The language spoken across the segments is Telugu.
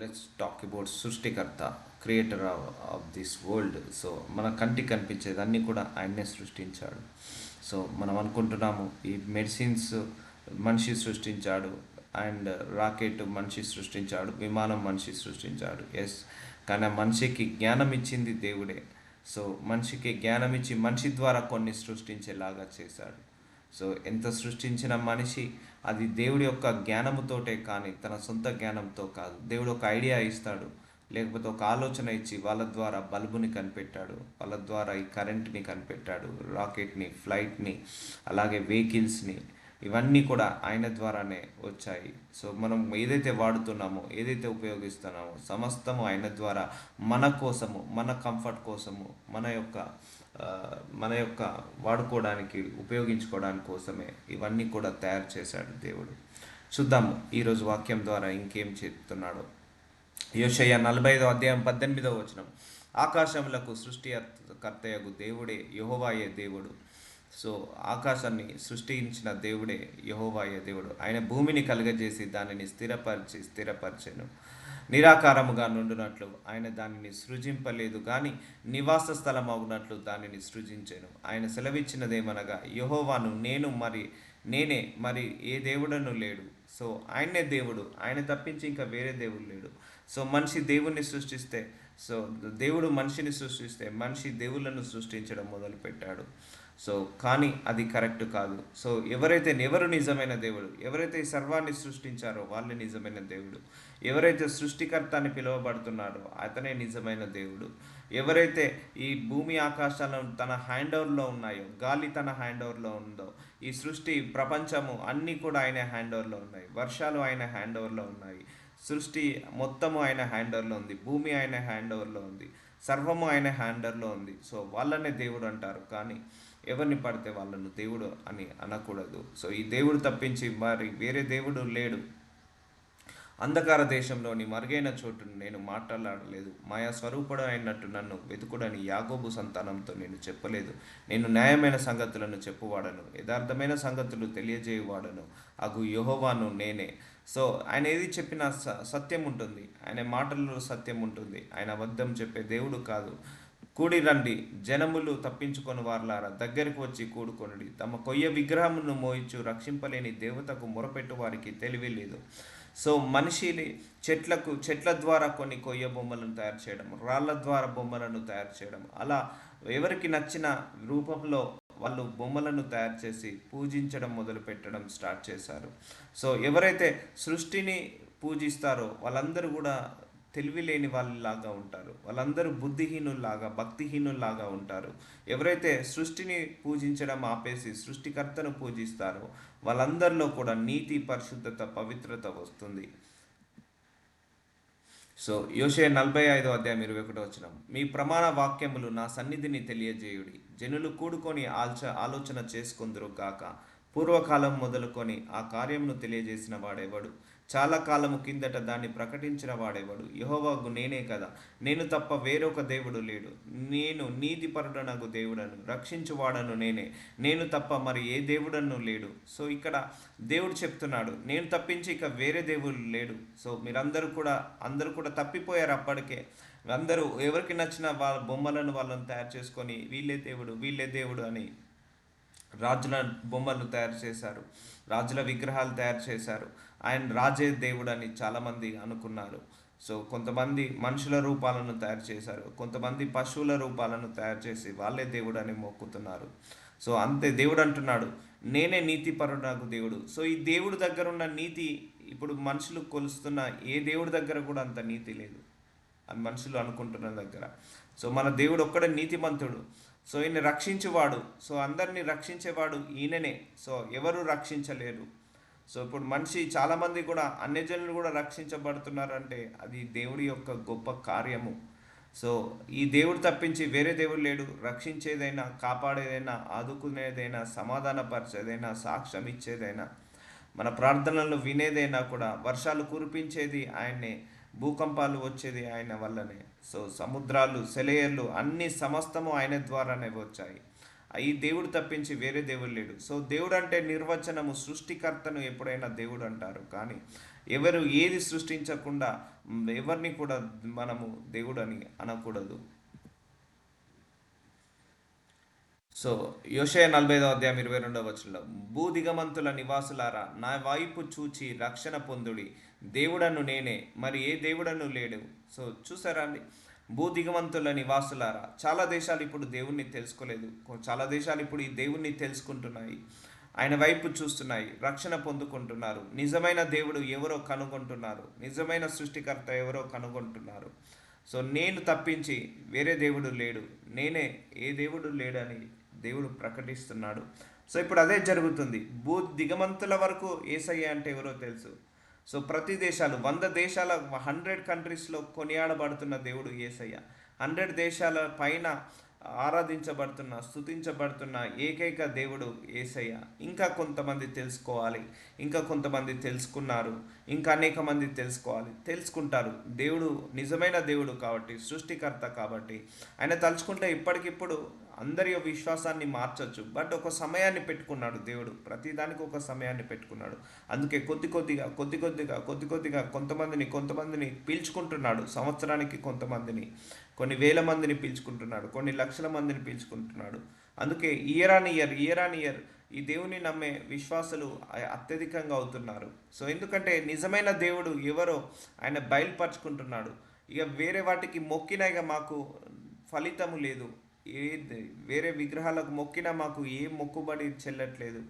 లెట్స్ టాక్ అబౌట్ సృష్టికర్త, creator of this world. So మన కంటికి కనిపించేది అన్నీ కూడా ఆయన్నే సృష్టించాడు. సో మనం అనుకుంటున్నాము ఈ మెడిసిన్స్ మనిషి సృష్టించాడు, అండ్ రాకెట్ మనిషి సృష్టించాడు, విమానం మనిషి సృష్టించాడు. ఎస్, కానీ ఆ మనిషికి జ్ఞానం ఇచ్చింది దేవుడే. సో మనిషికి జ్ఞానం ఇచ్చి మనిషి ద్వారా కొన్ని సృష్టించేలాగా చేశాడు. సో ఎంత సృష్టించిన మనిషి అది దేవుడి యొక్క జ్ఞానముతోటే కానీ తన సొంత జ్ఞానంతో కాదు. దేవుడు ఒక ఐడియా ఇస్తాడు, లేకపోతే ఒక ఆలోచన ఇచ్చి వాళ్ళ ద్వారా బల్బుని కనిపెట్టాడు, వాళ్ళ ద్వారా ఈ కరెంట్ని కనిపెట్టాడు, రాకెట్ని, ఫ్లైట్ని, అలాగే వెహికల్స్ని. ఇవన్నీ కూడా ఆయన ద్వారానే వచ్చాయి. సో మనం ఏదైతే వాడుతున్నామో, ఏదైతే ఉపయోగిస్తున్నామో సమస్తము ఆయన ద్వారా మన కోసము, మన కంఫర్ట్ కోసము, మన యొక్క వాడుకోవడానికి, ఉపయోగించుకోవడానికి కోసమే ఇవన్నీ కూడా తయారు చేశాడు దేవుడు. చూద్దాము ఈరోజు వాక్యం ద్వారా ఇంకేం చెప్తున్నాడో. యోషయ్య 45:18 ఆకాశములకు సృష్టికర్తయగు దేవుడే యెహోవాయే దేవుడు. సో ఆకాశాన్ని సృష్టించిన దేవుడే యెహోవాయే దేవుడు. ఆయన భూమిని కలుగజేసి దానిని స్థిరపరిచెను. నిరాకారముగా నుండునట్లు ఆయన దానిని సృజింపలేదు కానీ నివాస స్థలం అవునట్లు దానిని సృజించెను. ఆయన సెలవిచ్చినదేమనగా, యెహోవాను నేనే, మరి ఏ దేవుడను లేడు. సో ఆయనే దేవుడు, ఆయన తప్పించి ఇంకా వేరే దేవుడు లేడు. సో మనిషి దేవుణ్ణి సృష్టిస్తే, సో దేవుడు మనిషిని సృష్టిస్తే మనిషి దేవుళ్ళను సృష్టించడం మొదలుపెట్టాడు. సో కానీ అది కరెక్ట్ కాదు. సో ఎవరు నిజమైన దేవుడు, ఎవరైతే ఈ సర్వాన్ని సృష్టించారో వాళ్ళే నిజమైన దేవుడు. ఎవరైతే సృష్టికర్త అని పిలువబడుతున్నారో అతనే నిజమైన దేవుడు. ఎవరైతే ఈ భూమి ఆకాశాలను తన హ్యాండ్ ఓవర్లో ఉన్నాయో, గాలి తన హ్యాండ్ ఓవర్లో ఉందో, ఈ సృష్టి ప్రపంచము అన్నీ కూడా ఆయన హ్యాండ్ ఓవర్లో ఉన్నాయి, వర్షాలు ఆయన హ్యాండ్ ఓవర్లో ఉన్నాయి, సృష్టి మొత్తము ఆయన హ్యాండ్ ఓవర్లో ఉంది, భూమి ఆయన హ్యాండ్ ఓవర్లో ఉంది, సర్వము ఆయన హ్యాండ్ ఓవర్లో ఉంది. సో వాళ్ళనే దేవుడు అంటారు, కానీ ఎవరిని పడితే వాళ్ళను దేవుడు అని అనకూడదు. సో ఈ దేవుడు తప్పించి మరి వేరే దేవుడు లేడు. అంధకార దేశంలోని మరుగైన చోటును నేను మాట్లాడలేదు. మాయా స్వరూపుడు అయినట్టు నన్ను వెతుకుడని యాకోబు సంతానంతో నేను చెప్పలేదు. నేను న్యాయమైన సంగతులను చెప్పువాడను, యథార్థమైన సంగతులు తెలియజేయువాడను అగు యెహోవాను నేనే. సో ఆయన ఏది చెప్పినా సత్యం ఉంటుంది, ఆయన మాటల్లో సత్యం ఉంటుంది. ఆయన అబద్ధం చెప్పే దేవుడు కాదు. కూడి రండి, జనములు తప్పించుకొని వారలారా, దగ్గరికి వచ్చి కూడుకొనుడి. తమ కొయ్య విగ్రహమును మోయిచు రక్షింపలేని దేవతకు మొరపెట్టు వారికి తెలివి లేదు. సో మనిషిని చెట్ల ద్వారా కొన్ని కొయ్య బొమ్మలను తయారు చేయడం, రాళ్ళ ద్వారా బొమ్మలను తయారు చేయడం, అలా ఎవరికి నచ్చిన రూపంలో వాళ్ళు బొమ్మలను తయారు చేసి పూజించడం మొదలు పెట్టడం స్టార్ట్ చేశారు. సో ఎవరైతే సృష్టిని పూజిస్తారో వాళ్ళందరూ కూడా తెలివి లేని వాళ్ళలాగా ఉంటారు, వాళ్ళందరూ బుద్ధిహీనుల్లాగా, భక్తిహీనుల్లాగా ఉంటారు. ఎవరైతే సృష్టిని పూజించడం ఆపేసి సృష్టికర్తను పూజిస్తారో వాళ్ళందరిలో కూడా నీతి, పరిశుద్ధత, పవిత్రత వస్తుంది. సో యోషయ 45:21 మీ ప్రమాణ వాక్యములు నా సన్నిధిని తెలియజేయుడి. జనులు కూడుకొని ఆలోచన చేసుకొందురు గాక. పూర్వకాలం మొదలుకొని ఆ కార్యమును తెలియజేసిన వాడెవడు? చాలా కాలము కిందట దాన్ని ప్రకటించిన వాడెవడు? యెహోవాకు నేనే కదా, నేను తప్ప వేరొక దేవుడు లేడు. నేను నీతిపరుడనగు దేవుడను, రక్షించువాడను నేనే, నేను తప్ప మరి ఏ దేవుడను లేడు. సో ఇక్కడ దేవుడు చెప్తున్నాడు, నేను తప్పించి ఇక వేరే దేవుడు లేడు. సో అందరూ కూడా తప్పిపోయారు అప్పటికే. అందరూ ఎవరికి నచ్చిన వాళ్ళ బొమ్మలను వాళ్ళని తయారు చేసుకొని వీళ్ళే దేవుడు అని రాజుల బొమ్మలు తయారు చేశారు, రాజుల విగ్రహాలు తయారు చేశారు. ఆయన రాజే దేవుడు అని చాలామంది అనుకున్నారు. సో కొంతమంది మనుషుల రూపాలను తయారు చేశారు, కొంతమంది పశువుల రూపాలను తయారు చేసి వాళ్ళే దేవుడు అని మొక్కుతున్నారు. సో అంతే దేవుడు అంటున్నాడు, నేనే నీతిపరుడగు దేవుడు. సో ఈ దేవుడు దగ్గర ఉన్న నీతి ఇప్పుడు మనుషులు కొలుస్తున్న ఏ దేవుడి దగ్గర కూడా అంత నీతి లేదు అని మనుషులు అనుకుంటున్న దగ్గర. సో మన దేవుడు ఒక్కడే నీతిమంతుడు. సో ఈయన రక్షించేవాడు. సో అందరినీ రక్షించేవాడు ఈయననే. సో ఎవరు రక్షించలేరు. సో ఇప్పుడు మనిషి చాలామంది కూడా అన్యజనులు కూడా రక్షించబడుతున్నారంటే అది దేవుడి యొక్క గొప్ప కార్యము. సో ఈ దేవుడు తప్పించి వేరే దేవుడు లేడు. రక్షించేదైనా, కాపాడేదైనా, ఆదుకునేదైనా, సమాధానపరిచేదైనా, సాక్ష్యం ఇచ్చేదైనా, మన ప్రార్థనలు వినేదైనా కూడా, వర్షాలు కురిపించేది ఆయన్నే, భూకంపాలు వచ్చేది ఆయన వల్లనే. సో సముద్రాలు, సెలయేర్లు అన్ని సమస్తము ఆయన ద్వారానే వచ్చాయి. ఈ దేవుడు తప్పించి వేరే దేవుడు లేడు. సో దేవుడు అంటే నిర్వచనము, సృష్టికర్తను ఎప్పుడైనా దేవుడు అంటారు, కానీ ఎవరు ఏది సృష్టించకుండా ఎవరిని కూడా మనము దేవుడు అని అనకూడదు. సో యోషయ 45:22 భూదిగమంతుల నివాసులారా నా వైపు చూచి రక్షణ పొందుడి, దేవుడను నేనే, మరి ఏ దేవుడను లేడు. సో చూసారా అండి, భూదిగమంతుల నివాసులారా. చాలా దేశాలు ఇప్పుడు దేవుణ్ణి తెలుసుకోలేదు, చాలా దేశాలు ఇప్పుడు ఈ దేవుణ్ణి తెలుసుకుంటున్నాయి, ఆయన వైపు చూస్తున్నాయి, రక్షణ పొందుకుంటున్నారు, నిజమైన దేవుడు ఎవరో కనుగొంటున్నారు, నిజమైన సృష్టికర్త ఎవరో కనుగొంటున్నారు. సో నేను తప్పించి వేరే దేవుడు లేడు, నేనే, ఏ దేవుడు లేడని దేవుడు ప్రకటిస్తున్నాడు. సో ఇప్పుడు అదే జరుగుతుంది. దిగమంతుల వరకు యేసయ్య అంటే ఎవరో తెలుసు. సో ప్రతి దేశాలు 100 దేశాల 100 కంట్రీస్లో కొనియాడబడుతున్న దేవుడు యేసయ్య. 100 దేశాల పైన ఆరాధించబడుతున్న, స్తుతించబడుతున్న ఏకైక దేవుడు యేసయ్య. ఇంకా కొంతమంది తెలుసుకోవాలి, ఇంకా కొంతమంది తెలుసుకున్నారు, ఇంకా అనేక మంది తెలుసుకుంటారు. దేవుడు నిజమైన దేవుడు కాబట్టి, సృష్టికర్త కాబట్టి ఆయన తలుచుకుంటే ఇప్పటికిప్పుడు అందరి విశ్వాసాన్ని మార్చొచ్చు. బట్ ఒక సమయాన్ని పెట్టుకున్నాడు దేవుడు, ప్రతిదానికి ఒక సమయాన్ని పెట్టుకున్నాడు. అందుకే కొద్ది కొద్దిగా కొంతమందిని పీల్చుకుంటున్నాడు. సంవత్సరానికి కొంతమందిని, కొన్ని వేల మందిని పీల్చుకుంటున్నాడు, కొన్ని లక్షల మందిని పీల్చుకుంటున్నాడు. అందుకే ఇయర్ ఆన్ ఇయర్ ఈ దేవుని నమ్మే విశ్వాసులు అత్యధికంగా అవుతున్నారు. సో ఎందుకంటే నిజమైన దేవుడు ఎవరో ఆయన బయలుపరుచుకుంటున్నాడు. ఇక వేరే వాటికి మొక్కినా ఇక మాకు ఫలితము లేదు, వేరే విగ్రహాలకు మొక్కినా మాకు ఏ మొక్కుబడి చెల్లట్లేదు,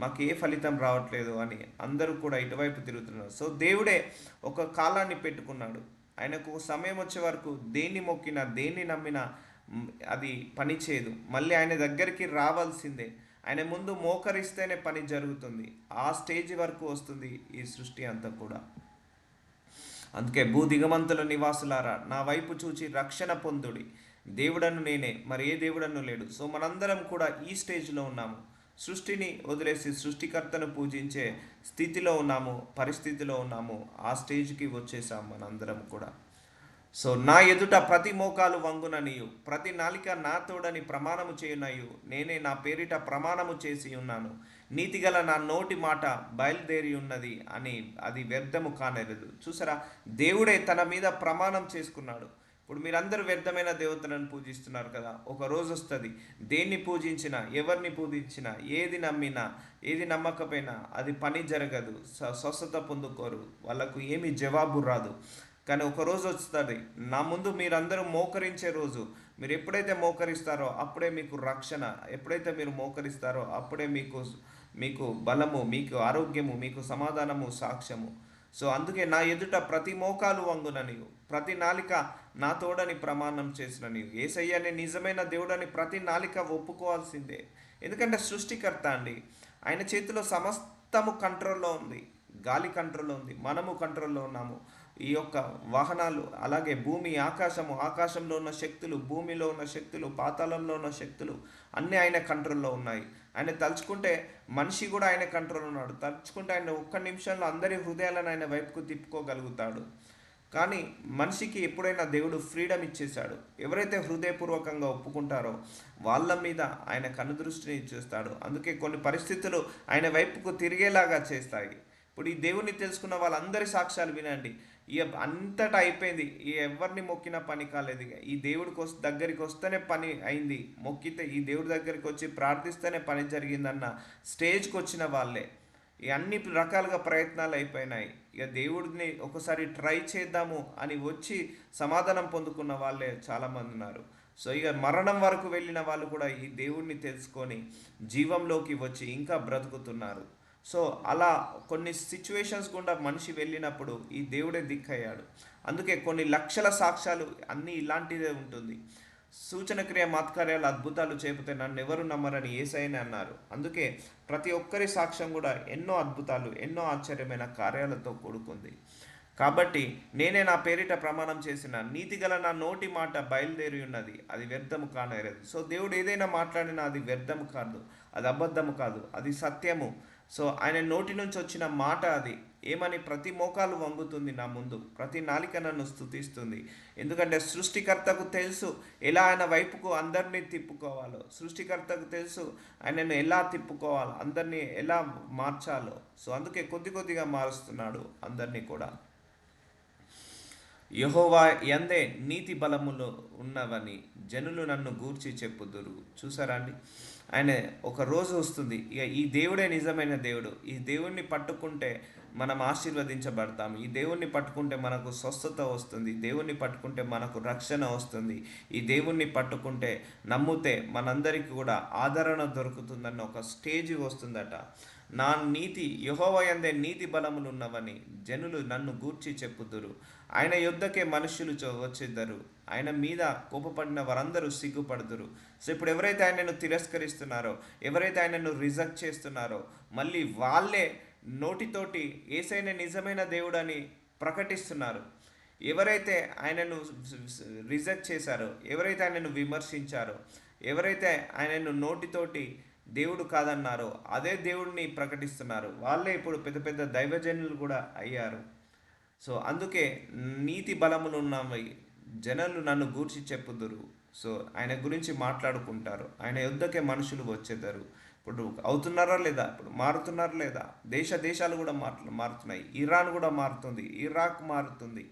మాకు ఏ ఫలితం రావట్లేదు అని అందరూ కూడా ఇటువైపు తిరుగుతున్నారు. సో దేవుడే ఒక కాలాన్ని పెట్టుకున్నాడు. ఆయనకు సమయం వచ్చే వరకు దేన్ని మొక్కినా, దేన్ని నమ్మినా అది పని చేయదు. మళ్ళీ ఆయన దగ్గరికి రావాల్సిందే. ఆయన ముందు మోకరిస్తేనే పని జరుగుతుంది. ఆ స్టేజ్ వరకు వస్తుంది ఈ సృష్టి అంతా కూడా. అందుకే భూదిగమంతుల నివాసులారా నా వైపు చూచి రక్షణ పొందుడి, దేవుడను నేనే, మరి ఏ దేవుడను లేడు. సో మనందరం కూడా ఈ స్టేజ్లో ఉన్నాము. సృష్టిని వదిలేసి సృష్టికర్తను పూజించే స్థితిలో ఉన్నాము, పరిస్థితిలో ఉన్నాము. ఆ స్టేజ్కి వచ్చేసాం మనందరం కూడా. సో నా ఎదుట ప్రతి మోకాలు వంగుననియు, ప్రతి నాలిక నా తోడని ప్రమాణము చేయునయు, నేనే నా పేరిట ప్రమాణము చేసి ఉన్నాను, నీతిగల నా నోటి మాట బయలుదేరి ఉన్నది అని అది వ్యర్థము కానేరదు. చూసారా, దేవుడే తన మీద ప్రమాణం చేసుకున్నాడు. ఇప్పుడు మీరందరూ వ్యర్థమైన దేవతలను పూజిస్తున్నారు కదా, ఒక రోజు వస్తుంది దేన్ని పూజించినా, ఎవరిని పూజించినా, ఏది నమ్మినా, ఏది నమ్మకపోయినా అది పని జరగదు, స్వస్థత పొందుకోరు, వాళ్ళకు ఏమి జవాబు రాదు. కానీ ఒక రోజు వస్తుంది నా ముందు మీరందరూ మోకరించే రోజు. మీరు ఎప్పుడైతే మోకరిస్తారో అప్పుడే మీకు రక్షణ, ఎప్పుడైతే మీరు మోకరిస్తారో అప్పుడే మీకు బలము, మీకు ఆరోగ్యము, మీకు సమాధానము, సాక్ష్యము. సో అందుకే నా ఎదుట ప్రతి మోకాలు వంగుననియు, ప్రతి నాలిక నా తోడని ప్రమాణం చేసిననియు. యేసయ్యనే నిజమైన దేవుడని ప్రతి నాలిక ఒప్పుకోవాల్సిందే. ఎందుకంటే సృష్టికర్త అండి, ఆయన చేతిలో సమస్తము కంట్రోల్లో ఉంది. గాలి కంట్రోల్లో ఉంది, మనము కంట్రోల్లో ఉన్నాము. ఈ యొక్క వాహనాలు, అలాగే భూమి, ఆకాశంలో ఉన్న శక్తులు, భూమిలో ఉన్న శక్తులు, పాతాళంలో ఉన్న శక్తులు అన్నీ ఆయన కంట్రోల్లో ఉన్నాయి. ఆయన తలుచుకుంటే మనిషి కూడా ఆయన కంట్రోల్లో ఉన్నాడు. తలుచుకుంటే ఆయన ఒక్క నిమిషంలో అందరి హృదయాలను ఆయన వైపుకు తిప్పుకోగలుగుతాడు. కానీ మనిషికి ఎప్పుడైనా దేవుడు ఫ్రీడమ్ ఇచ్చేశాడు. ఎవరైతే హృదయపూర్వకంగా ఒప్పుకుంటారో వాళ్ళ మీద ఆయన కనుదృష్టిని ఇచ్చేస్తాడు. అందుకే కొన్ని పరిస్థితులు ఆయన వైపుకు తిరిగేలాగా చేస్తాయి. ఇప్పుడు ఈ దేవుణ్ణి తెలుసుకున్న వాళ్ళందరి సాక్ష్యాలు వినండి. అంతటా అయిపోయింది, ఎవరిని మొక్కినా పని కాలేదు. ఈ దేవుడికి దగ్గరికి వస్తేనే పని అయింది, మొక్కితే ఈ దేవుడి దగ్గరికి వచ్చి ప్రార్థిస్తేనే పని జరిగిందన్న స్టేజ్కి వచ్చిన వాళ్ళే. అన్ని రకాలుగా ప్రయత్నాలు అయిపోయినాయి. ఇక దేవుడిని ఒకసారి ట్రై చేద్దాము అని వచ్చి సమాధానం పొందుకున్న వాళ్ళే చాలామంది ఉన్నారు. సో ఇక మరణం వరకు వెళ్ళిన వాళ్ళు కూడా ఈ దేవుడిని తెలుసుకొని జీవంలోకి వచ్చి ఇంకా బ్రతుకుతున్నారు. సో అలా కొన్ని సిచ్యువేషన్స్ గుండా మనిషి వెళ్ళినప్పుడు ఈ దేవుడే దిక్కయ్యాడు. అందుకే కొన్ని లక్షల సాక్ష్యాలు అన్నీ ఇలాంటిదే ఉంటుంది. సూచన క్రియ మాత్కార్యాలు, అద్భుతాలు చేపితే నన్ను ఎవరు నమ్మరని యేసయ్యనే అన్నారు. అందుకే ప్రతి ఒక్కరి సాక్ష్యం కూడా ఎన్నో అద్భుతాలు, ఎన్నో ఆశ్చర్యమైన కార్యాలతో కూడుకుంది. కాబట్టి నేనే నా పేరిట ప్రమాణం చేసిన, నీతిగల నా నోటి మాట బయలుదేరి ఉన్నది, అది వ్యర్థము కానేరదు. సో దేవుడు ఏదైనా మాట్లాడినా అది వ్యర్థము కాదు, అది అబద్ధము కాదు, అది సత్యము. సో ఆయన నోటి నుంచి వచ్చిన మాట అది ఏమని? ప్రతి మోకాలు వంగుతుంది నా ముందు, ప్రతి నాలిక నన్ను స్తుతిస్తుంది. ఎందుకంటే సృష్టికర్తకు తెలుసు ఎలా ఆయన వైపుకు అందరినీ తిప్పుకోవాలో, సృష్టికర్తకు తెలుసు ఆయనను ఎలా తిప్పుకోవాలో, అందరినీ ఎలా మార్చాలో. సో అందుకే కొద్ది కొద్దిగా మారుస్తున్నాడు అందరినీ కూడా. యెహోవా యందే నీతి బలములు ఉన్నవని జనులు నన్ను గూర్చి చెప్పుదురు. చూసారా అండి? ఆయన ఒక రోజు వస్తుంది, ఇక ఈ దేవుడే నిజమైన దేవుడు, ఈ దేవుణ్ణి పట్టుకుంటే మనం ఆశీర్వదించబడతాం, ఈ దేవుణ్ణి పట్టుకుంటే మనకు స్వస్థత వస్తుంది, దేవుణ్ణి పట్టుకుంటే మనకు రక్షణ వస్తుంది, ఈ దేవుణ్ణి పట్టుకుంటే నమ్మితే మనందరికీ కూడా ఆదరణ దొరుకుతుందన్న ఒక స్టేజ్ వస్తుందట. నా నీతి యెహోవా యందే నీతి బలములు ఉన్నవని జనులు నన్ను గూర్చి చెప్పుదురు. ఆయన యుద్ధకే మనుష్యులు వచ్చేద్దరు, ఆయన మీద కోపపడిన వారందరూ సిగ్గుపడుదురు. సో ఇప్పుడు ఎవరైతే ఆయనను తిరస్కరిస్తున్నారో, ఎవరైతే ఆయనను రిజెక్ట్ చేస్తున్నారో, మళ్ళీ వాళ్ళే నోటితోటి యేసయ్యనే నిజమైన దేవుడని ప్రకటిస్తున్నారు. ఎవరైతే ఆయనను రిజెక్ట్ చేశారో, ఎవరైతే ఆయనను విమర్శించారో, ఎవరైతే ఆయనను నోటితోటి దేవుడు కాదన్నారో అదే దేవుడిని ప్రకటిస్తున్నారు, వాళ్ళే ఇప్పుడు పెద్ద పెద్ద దైవజనులు కూడా అయ్యారు. సో అందుకే నీతి బలములు ఉన్నవి జనులు నన్ను గూర్చి చెప్పుదురు. సో ఆయన గురించి మాట్లాడుకుంటారు, ఆయన యుద్ధకే మనుషులు వచ్చేదారు. ఇప్పుడు అవుతున్నారా లేదా? ఇప్పుడు మారుతున్నారా లేదా? దేశాలు కూడా మారుతున్నాయి. ఇరాన్ కూడా మారుతుంది, ఇరాక్ మారుతుంది.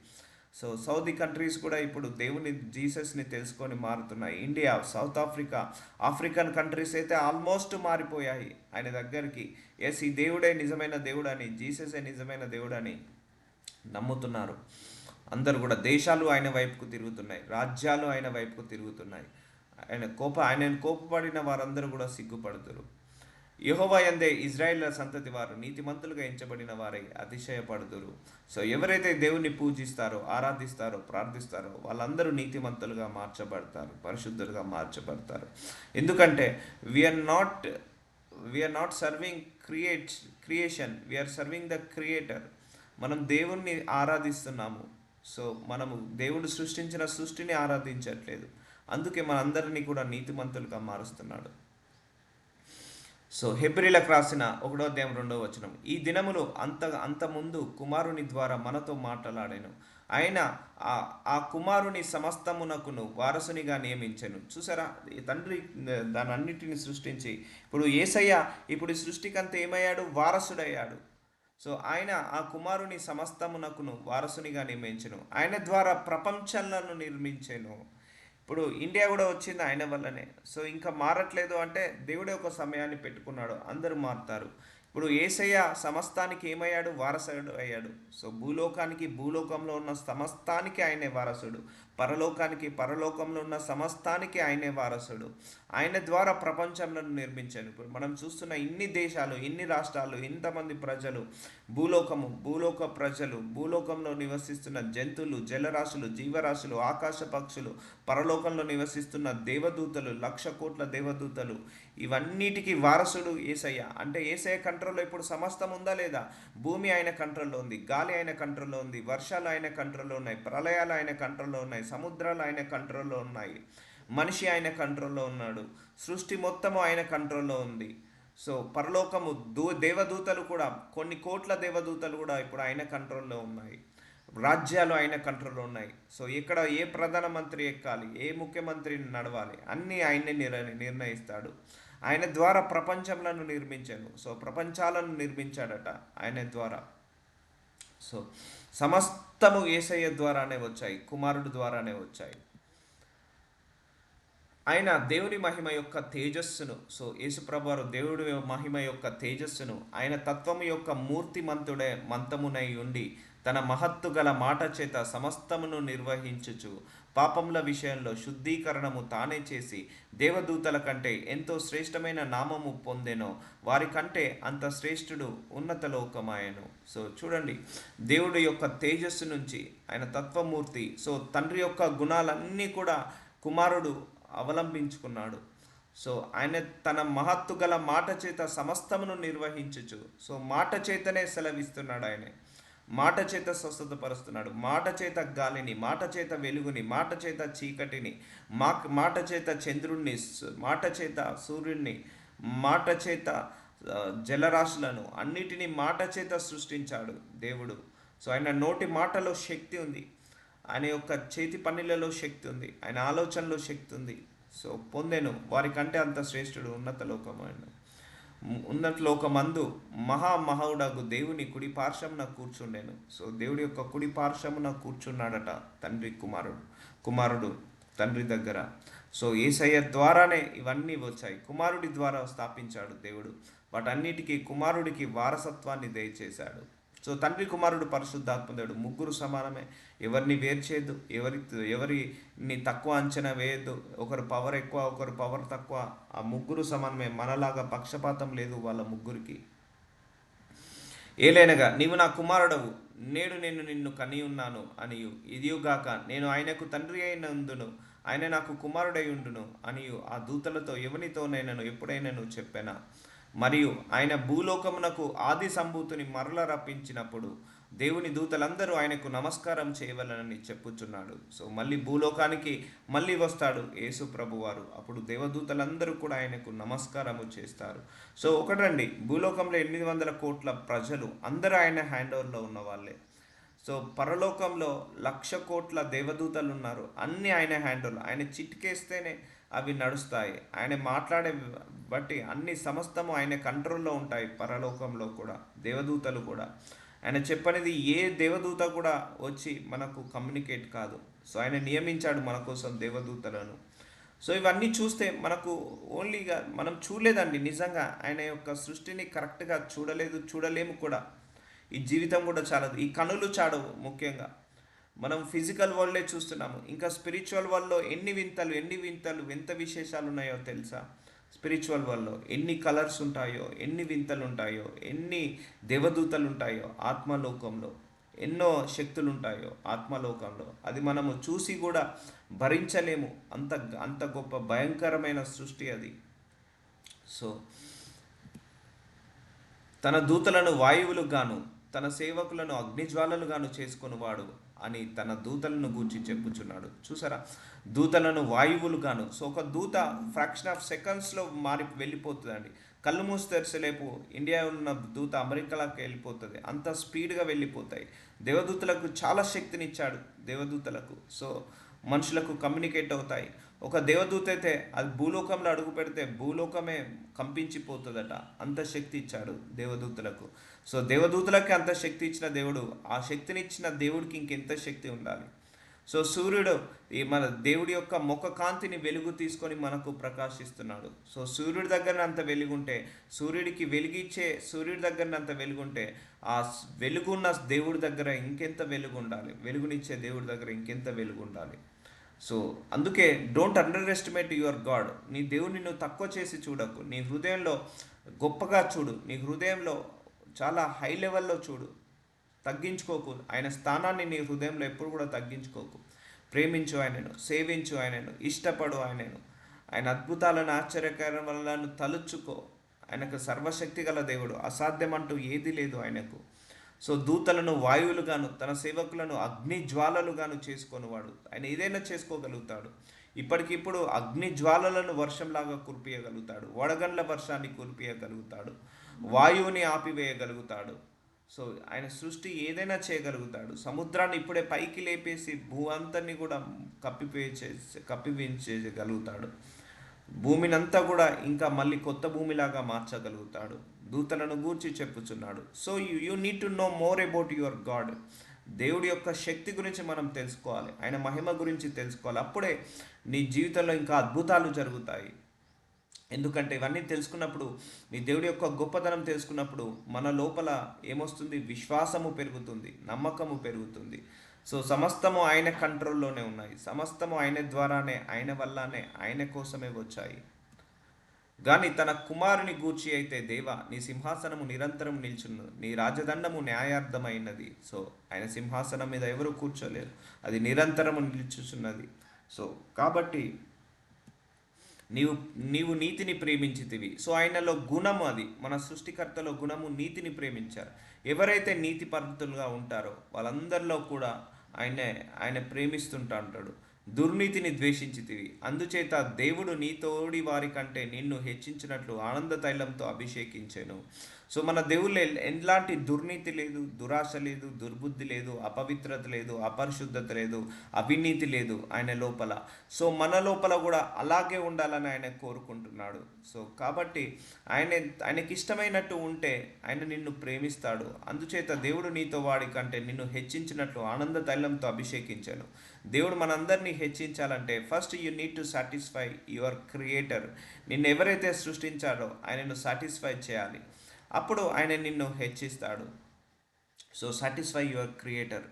సో సౌదీ కంట్రీస్ కూడా ఇప్పుడు దేవుని జీసస్ని తెలుసుకొని మారుతున్నాయి. India, south Africa, African countries అయితే ఆల్మోస్ట్ మారిపోయాయి ఆయన దగ్గరికి. ఎస్, ఈ దేవుడే నిజమైన దేవుడని, జీససే నిజమైన దేవుడని నమ్ముతున్నారు అందరూ కూడా. దేశాలు ఆయన వైపుకు తిరుగుతున్నాయి, రాజ్యాలు ఆయన వైపుకు తిరుగుతున్నాయి. ఆయనను కోపపడిన వారందరూ కూడా సిగ్గుపడుతురు. యెహోవా యందే ఇజ్రాయేల్ సంతతి వారు నీతిమంతులుగా ఎంచబడిన వారై అతిశయపడుదురు. సో ఎవరైతే దేవుణ్ణి పూజిస్తారో, ఆరాధిస్తారో, ప్రార్థిస్తారో వాళ్ళందరూ నీతిమంతులుగా మార్చబడతారు, పరిశుద్ధులుగా మార్చబడతారు. ఎందుకంటే we are not serving creation, we are serving the creator. మనం దేవుణ్ణి ఆరాధిస్తున్నాము. సో మనము దేవుడు సృష్టించిన సృష్టిని ఆరాధించట్లేదు. అందుకే మనందరినీ కూడా నీతిమంతులుగా మారుస్తున్నాడు. సో హెబ్రీలకు రాసిన 1వ అధ్యాయం 2వ వచనం, ఈ దినములు అంత ముందు కుమారుని ద్వారా మనతో మాట్లాడాను, ఆయన ఆ కుమారుని సమస్తమునకును వారసునిగా నియమించెను. చూసారా, ఈ తండ్రి దాని అన్నిటిని సృష్టించి ఇప్పుడు యేసయ్య ఇప్పుడు ఈ సృష్టికంతా ఏమయ్యాడు? వారసుడయ్యాడు. సో ఆయన ఆ కుమారుని సమస్తమునకును వారసునిగా నియమించెను, ఆయన ద్వారా ప్రపంచాలను నిర్మించెను. ఇప్పుడు ఇండియా కూడా వచ్చింది ఆయన వల్లనే. సో ఇంకా మారట్లేదు అంటే దేవుడే ఒక సమయాన్ని పెట్టుకున్నాడు, అందరూ మారుతారు. ఇప్పుడు యేసయ్య సమస్తానికి ఏమయ్యాడు? వారసుడు అయ్యాడు. సో భూలోకంలో ఉన్న సమస్తానికి ఆయనే వారసుడు, పరలోకంలో ఉన్న సమస్తానికి ఆయనే వారసుడు. ఆయన ద్వారా ప్రపంచంలో నిర్మించాను. ఇప్పుడు మనం చూస్తున్న ఇన్ని దేశాలు, ఇన్ని రాష్ట్రాలు, ఇంతమంది ప్రజలు, భూలోక ప్రజలు, భూలోకంలో నివసిస్తున్న జంతువులు, జలరాశులు, జీవరాశులు, ఆకాశ పక్షులు, పరలోకంలో నివసిస్తున్న దేవదూతలు, 1,00,000 కోట్ల దేవదూతలు, ఇవన్నిటికీ వారసుడు యేసయ్య. అంటే యేసయ్య కంట్రోల్లో ఇప్పుడు సమస్తం ఉందా లేదా? భూమి ఆయన కంట్రోల్లో ఉంది, గాలి ఆయన కంట్రోల్లో ఉంది, వర్షాలు ఆయన కంట్రోల్లో ఉన్నాయి, ప్రళయాలు ఆయన కంట్రోల్లో ఉన్నాయి, సముద్రాలు ఆయన కంట్రోల్లో ఉన్నాయి, మనిషి ఆయన కంట్రోల్లో ఉన్నాడు, సృష్టి మొత్తము ఆయన కంట్రోల్లో ఉంది. సో పరలోకము దేవదూతలు కూడా, కొన్ని కోట్ల దేవదూతలు కూడా ఇప్పుడు ఆయన కంట్రోల్లో ఉన్నాయి, రాజ్యాలు ఆయన కంట్రోల్లో ఉన్నాయి. సో ఇక్కడ ఏ ప్రధానమంత్రి ఎక్కాలి, ఏ ముఖ్యమంత్రిని నడవాలి, అన్నీ ఆయనే నిర్ణయిస్తాడు. ఆయన ద్వారా ప్రపంచంలను నిర్మించాను. సో ప్రపంచాలను నిర్మించాడట ఆయన ద్వారా. సో సమస్తము యేసయ్య ద్వారానే వచ్చాయి, కుమారుడు ద్వారానే వచ్చాయి. ఆయన దేవుని మహిమ యొక్క తేజస్సును, సో యేసుప్రభువారు దేవుడి మహిమ యొక్క తేజస్సును, ఆయన తత్వము యొక్క మంతమునై ఉండి తన మహత్తు గల మాట చేత సమస్తమును నిర్వహించుచు పాపముల విషయంలో శుద్ధీకరణము తానే చేసి దేవదూతల కంటే ఎంతో శ్రేష్టమైన నామము పొందెనో వారి కంటే అంత శ్రేష్ఠుడు ఉన్నత లోకమాయను. సో చూడండి, దేవుడి యొక్క తేజస్సు నుంచి ఆయన తత్వమూర్తి, సో తండ్రి యొక్క గుణాలన్నీ కూడా కుమారుడు అవలంబించుకున్నాడు. సో ఆయన తన మహత్తు గల మాట చేత సమస్తమును నిర్వహించుచు, సో మాట చేతనే సెలవిస్తున్నాడు, ఆయన మాట చేత స్వస్థతపరుస్తున్నాడు, మాట చేత గాలిని, మాట చేత వెలుగుని, మాట చేత చీకటిని, మాట చేత చంద్రుణ్ణి, మాట చేత సూర్యుడిని, మాట చేత జలరాశులను అన్నిటినీ మాట చేత సృష్టించాడు దేవుడు. సో ఆయన నోటి మాటలో శక్తి ఉంది, ఆయన యొక్క చేతి పనులలో శక్తి ఉంది, ఆయన ఆలోచనలో శక్తి ఉంది. సో పొందెను వారికంటే అంత శ్రేష్ఠుడు ఉన్నత లోకమందు మహామహుడగు దేవుని కుడి పార్శ్వమున కూర్చుండెను. సో దేవుడి యొక్క కుడి పార్శ్వమున కూర్చున్నాడట తండ్రి కుమారుడు తండ్రి దగ్గర. సో యేసయ్య ద్వారానే ఇవన్నీ వచ్చాయి, కుమారుడి ద్వారా స్థాపించాడు దేవుడు. వాటన్నిటికీ కుమారుడికి వారసత్వాన్ని దయచేశాడు. సో తండ్రి కుమారుడు పరిశుద్ధాత్మ దేవుడు ముగ్గురు సమానమే, ఎవరిని వేరు చేయొద్దు, ఎవరిని తక్కువ అంచనా వేయద్దు. ఒకరు పవర్ ఎక్కువ, ఒకరు పవర్ తక్కువ, ఆ ముగ్గురు సమానమే. మనలాగా పక్షపాతం లేదు వాళ్ళ ముగ్గురికి. ఏలైనగా నీవు నా కుమారుడవు, నేడు నేను నిన్ను కని ఉన్నాను అనియు, ఇదియుగాక నేను ఆయనకు తండ్రి అయినందును ఆయన నాకు కుమారుడై ఉండును అనియు ఆ దూతలతో ఎవనితోనైనను ఎప్పుడైనాను చెప్పానా. మరియు ఆయన భూలోకమునకు ఆది సంభూతిని మరల రప్పించినప్పుడు దేవుని దూతలందరూ ఆయనకు నమస్కారం చేయవలనని చెప్పుచున్నాడు. సో మళ్ళీ భూలోకానికి మళ్ళీ వస్తాడు యేసు ప్రభువారు, అప్పుడు దేవదూతలందరూ కూడా ఆయనకు నమస్కారము చేస్తారు. సో ఒకటండి, భూలోకంలో 800 కోట్ల ప్రజలు అందరూ ఆయన హ్యాండ్ ఓవర్లో ఉన్న వాళ్ళే. సో పరలోకంలో 1,00,000 కోట్ల దేవదూతలు ఉన్నారు, అన్నీ ఆయన హ్యాండ్ ఓవర్లో. ఆయన చిటికేస్తేనే అవి నడుస్తాయి, ఆయన మాట్లాడే బట్టి అన్ని సమస్తము ఆయన కంట్రోల్లో ఉంటాయి. పరలోకంలో కూడా దేవదూతలు కూడా ఆయన చెప్పనిది ఏ దేవదూత కూడా వచ్చి మనకు కమ్యూనికేట్ కాదు. సో ఆయన నియమించాడు మన కోసం దేవదూతలను. సో ఇవన్నీ చూస్తే మనకు ఓన్లీగా మనం చూడలేదండి, నిజంగా ఆయన యొక్క సృష్టిని కరెక్ట్గా చూడలేము కూడా. ఈ జీవితం కూడా చాలదు, ఈ కనులు చాడవు. ముఖ్యంగా మనం ఫిజికల్ వరల్డే చూస్తున్నాము, ఇంకా స్పిరిచువల్ వరల్డ్లో ఎన్ని వింతలు వింత విశేషాలు ఉన్నాయో తెలుసా? స్పిరిచువల్ వరల్డ్లో ఎన్ని కలర్స్ ఉంటాయో, ఎన్ని వింతలు ఉంటాయో, ఎన్ని దేవదూతలు ఉంటాయో ఆత్మలోకంలో, ఎన్నో శక్తులు ఉంటాయో ఆత్మలోకంలో. అది మనము చూసి కూడా భరించలేము, అంత గొప్ప భయంకరమైన సృష్టి అది. సో తన దూతలను వాయువులకు గాను తన సేవకులను అగ్నిజ్వాలలుగాను చేసుకొనివాడు అని తన దూతలను గూర్చి చెప్పుచున్నాడు. చూసారా, దూతలను వాయువులుగాను. సో ఒక దూత ఫ్రాక్షన్ ఆఫ్ సెకండ్స్లో మారి వెళ్ళిపోతుందండి. కళ్ళు మూసి తెరిచేలేపు ఇండియా ఉన్న దూత అమెరికాలోకి వెళ్ళిపోతుంది, అంత స్పీడ్గా వెళ్ళిపోతాయి. దేవదూతలకు చాలా శక్తినిచ్చాడు దేవదూతలకు. సో మనుషులకు కమ్యూనికేట్ అవుతాయి. ఒక దేవదూత అయితే అది భూలోకంలో అడుగు పెడితే భూలోకమే కంపించిపోతుందట, అంత శక్తి ఇచ్చాడు దేవదూతలకు. సో దేవదూతలకి అంత శక్తి ఇచ్చిన దేవుడు, ఆ శక్తినిచ్చిన దేవుడికి ఇంకెంత శక్తి ఉండాలి. సో సూర్యుడు మన దేవుడి యొక్క ముఖ కాంతిని వెలుగు తీసుకొని మనకు ప్రకాశిస్తున్నాడు. సో సూర్యుడి దగ్గర అంత వెలుగుంటే, సూర్యుడి దగ్గర అంత వెలుగుంటే ఆ వెలుగున్న దేవుడి దగ్గర ఇంకెంత వెలుగు ఉండాలి, వెలుగునిచ్చే దేవుడి దగ్గర ఇంకెంత వెలుగు ఉండాలి. సో అందుకే don't under estimate your God. నీ దేవుడిని నువ్వు తక్కువ చేసి చూడకు, నీ హృదయంలో గొప్పగా చూడు, నీ హృదయంలో చాలా హై లెవెల్లో చూడు, తగ్గించుకోకు. ఆయన స్థానాన్ని నీ హృదయంలో ఎప్పుడు కూడా తగ్గించుకోకు. ప్రేమించు ఆయనను, సేవించు ఆయనను, ఇష్టపడు ఆయనను, ఆయన అద్భుతాలను ఆశ్చర్యకరములను తలుచుకో. ఆయనకు సర్వశక్తి గల దేవుడు, అసాధ్యమంటూ ఏది లేదు ఆయనకు. సో దూతలను వాయువులుగాను తన సేవకులను అగ్ని జ్వాలలుగాను చేసుకొనివాడు. ఆయన ఏదైనా చేసుకోగలుగుతాడు. ఇప్పటికిప్పుడు అగ్ని జ్వాలలను వర్షంలాగా కురిపియగలుగుతాడు, వడగండ్ల వర్షాన్ని కురిపియగలుగుతాడు, వాయువుని ఆపివేయగలుగుతాడు. సో ఆయన సృష్టి ఏదైనా చేయగలుగుతాడు. సముద్రాన్ని ఇప్పుడే పైకి లేపేసి భూమంతని కూడా కప్పివేయించగలుగుతాడు. భూమినంతా కూడా ఇంకా మళ్ళీ కొత్త భూమిలాగా మార్చగలుగుతాడు. దూతలను గూర్చి చెప్పుచున్నాడు. So you need to know more about your God. దేవుడి యొక్క శక్తి గురించి మనం తెలుసుకోవాలి, ఆయన మహిమ గురించి తెలుసుకోవాలి. అప్పుడే నీ జీవితంలో ఇంకా అద్భుతాలు జరుగుతాయి. ఎందుకంటే ఇవన్నీ తెలుసుకున్నప్పుడు, నీ దేవుడి యొక్క గొప్పతనం తెలుసుకున్నప్పుడు మన లోపల ఏమొస్తుంది? విశ్వాసము పెరుగుతుంది, నమ్మకము పెరుగుతుంది. సో సమస్తము ఆయన కంట్రోల్లోనే ఉన్నాయి, సమస్తము ఆయన ద్వారానే, ఆయన వల్లనే, ఆయన కోసమే వచ్చాయి. కానీ తన కుమారుని గూర్చి అయితే, దేవా నీ సింహాసనము నిరంతరం నిల్చును, నీ రాజదండము న్యాయార్థమైనది. సో ఆయన సింహాసనం మీద ఎవరు కూర్చోలేరు, అది నిరంతరము నిల్చుచున్నది. సో కాబట్టి నీవు నీతిని ప్రేమించితివి. సో ఆయనలో గుణము, అది మన సృష్టికర్తలో గుణము, నీతిని ప్రేమించారు. ఎవరైతే నీతి పద్ధతులుగా ఉంటారో వాళ్ళందరిలో కూడా ఆయన ప్రేమిస్తుంటా ఉంటాడు. దుర్నీతిని ద్వేషించితివి, అందుచేత దేవుడు నీ తోడి వారి కంటే నిన్ను హెచ్చించినట్లు ఆనంద తైలంతో అభిషేకించెను. సో మన దేవుళ్ళు ఎలాంటి దుర్నీతి లేదు, దురాశ లేదు, దుర్బుద్ధి లేదు, అపవిత్రత లేదు, అపరిశుద్ధత లేదు, అవినీతి లేదు ఆయన లోపల. సో మన లోపల కూడా అలాగే ఉండాలని ఆయన కోరుకుంటున్నాడు. సో కాబట్టి ఆయనకి ఇష్టమైనట్టు ఉంటే ఆయన నిన్ను ప్రేమిస్తాడు. అందుచేత దేవుడు నీతో వాడి కంటే నిన్ను హెచ్చించినట్లు ఆనంద తైలంతో అభిషేకించాను. దేవుడు మనందరినీ హెచ్చించాలంటే first you need to satisfy your creator. నిన్ను ఎవరైతే సృష్టించారో ఆయనను సాటిస్ఫై చేయాలి, అప్పుడు ఆయన నిన్ను హెచ్చిస్తాడు. So satisfy your creator.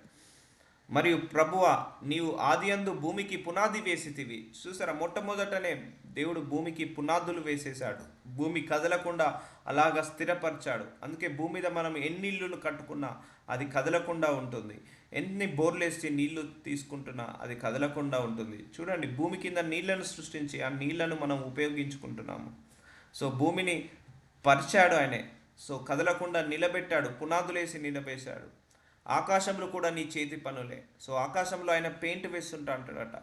మరియు ప్రభువ, నీవు ఆదియందు భూమికి పునాది వేసితివి. చూసారా, మొట్టమొదటనే దేవుడు భూమికి పునాదులు వేసేశాడు, భూమి కదలకుండా అలాగా స్థిరపరిచాడు. అందుకే భూమి మీద మనం ఎన్ని ఇల్లులు కట్టుకున్నా అది కదలకుండా ఉంటుంది, ఎన్ని బోర్లేసి నీళ్లు తీసుకుంటున్నా అది కదలకుండా ఉంటుంది. చూడండి, భూమి కింద నీళ్లను సృష్టించి ఆ నీళ్లను మనం ఉపయోగించుకుంటున్నాము. సో భూమిని పరిచాడు ఆయనే, సో కదలకుండా నిలబెట్టాడు, పునాదులేసి నిలబేశాడు. ఆకాశంలో కూడా నీ చేతి పనులే. సో ఆకాశంలో ఆయన పెయింట్ వేస్తుంటా అంటాడట,